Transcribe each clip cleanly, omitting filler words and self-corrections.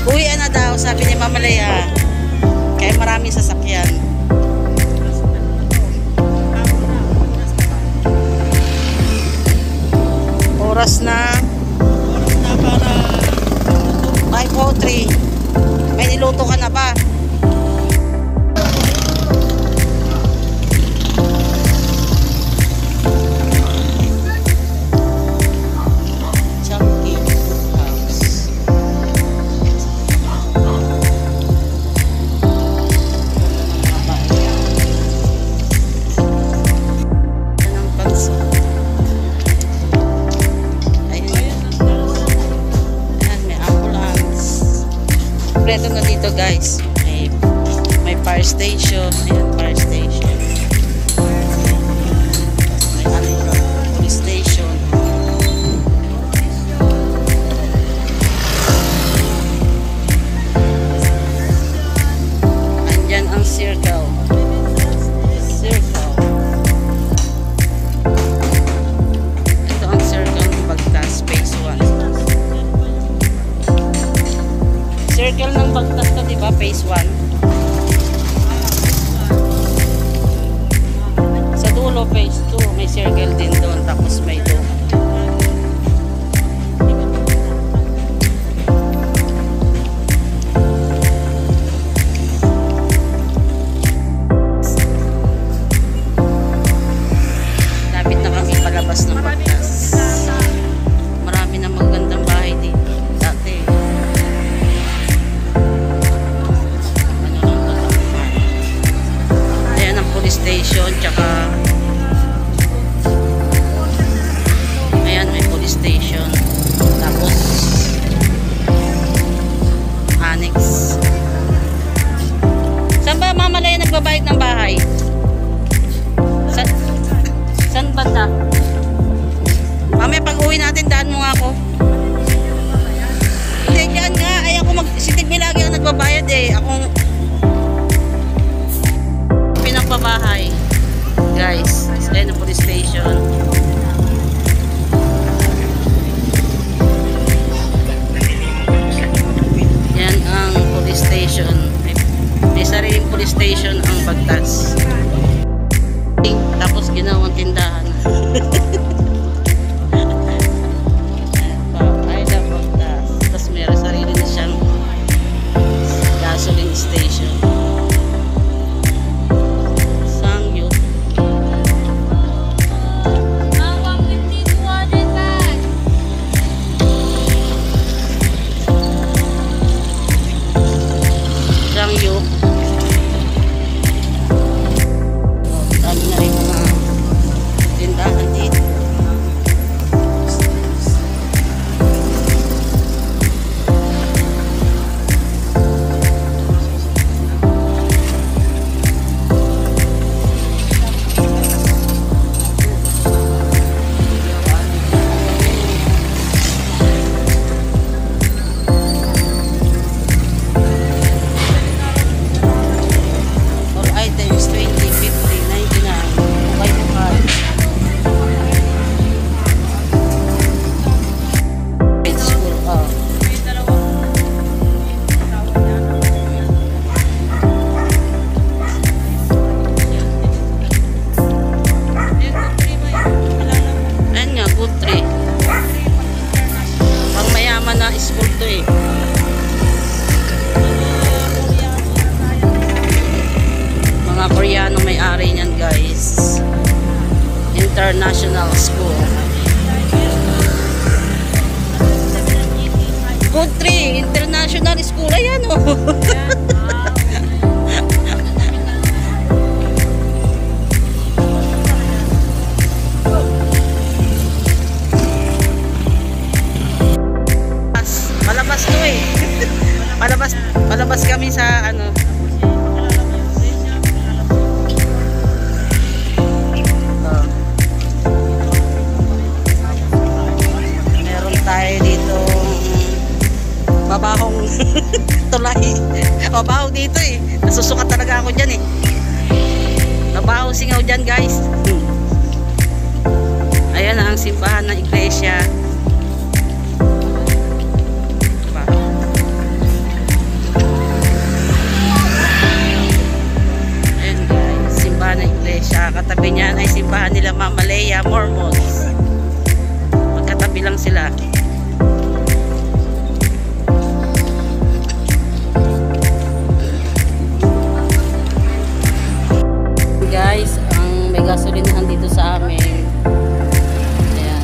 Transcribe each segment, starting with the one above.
Uwian na daw, sabi ni Mama Lea. Kaya maraming sasakyan. Oras na para 5:03. May niluto ka na ba? Kompleto na dito guys. May fire station. Ayan, fire station. May police station. Andyan ang circle. Ito ang circle ng Bagtas phase 1. Circle ng Bagtas to, diba? Phase 1. Sa dulo, phase 2. May circle din doon. Tapos may doon. Lapit na kami palabas ng Bagtas. Marami na magandang bahay dito. Dati. Police station, tsaka ayan, may police station, tapos annex. Saan ba Mama Lea nagbabayad ng bahay? Saan banda? Mamaya pag uwi natin, daan mo nga ako. Hindi, dyan nga, ay ako si Tigmi lagi ang nagbabayad eh. Akong pinagbabahay guys. Ayan ang police station. Yan ang police station. May sariling police station ang Bagtas. Tapos ginawang tindahan. Ay na Bagtas. Tapos may sarili na siyang gasoline station. Koreano may-ari niyan guys. International School. Good 3 International School. Ayan o. Palabas to eh. Palabas kami sa ano. Tayo dito mabahong tulay. Mabaho dito eh. Nasusukat talaga ako dyan eh. Mabaho singaw dyan guys. Ayan ang simbahan ng iglesia. Mamalaya Mormons. Magkatabi lang sila. Guys, ang may gasolinahan dito sa amin. Ayan.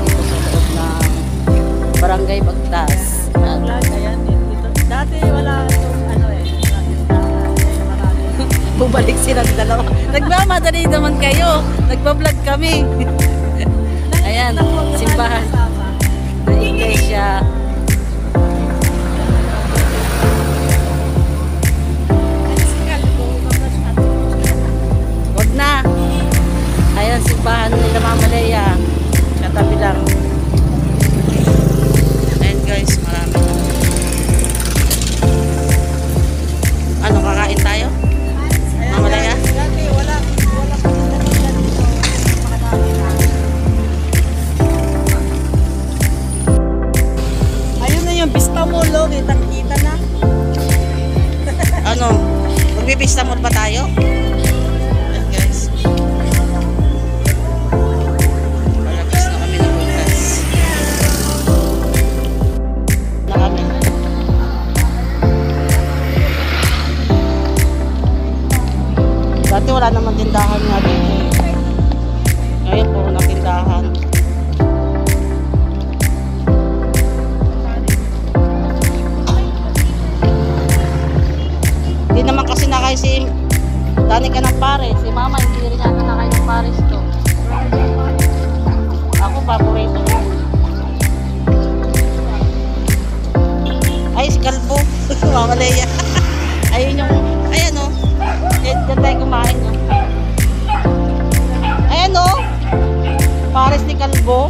Dito sa loob ng Barangay Bagtas. Ayan, dito. Dati wala itong ano eh. Bumalik silang dalawa. Nagmamadali naman kayo. Nagbablog kami. Ayan, simbahan. Ng iglesia. Wag na. Ayan, simbahan nila Mamalaya. Katabi lang. Ayan guys, marami. Ano, kakain tayo? Mamalaya? Dati wala pa dyan dito. Makadami na. Ayun na yung Vista Mall, oh. Kitang-kita na. Ano? Magbibista mo ba tayo? Ayan guys. Palabas na kami ng bukas. Na kami. Dati wala naman tindahan nga dito. Ngayon puro na tindahan. Hindi naman kasi nakain si Danica ng Pares. Si Mama hindi rin yata nakain ng Pares to. Ako paborito ko. Ay, si Kalbo. Mamalaya. Ayun yung, ayan o. Diyan tayo kumain o. Ayan o. Pares ni Kalbo.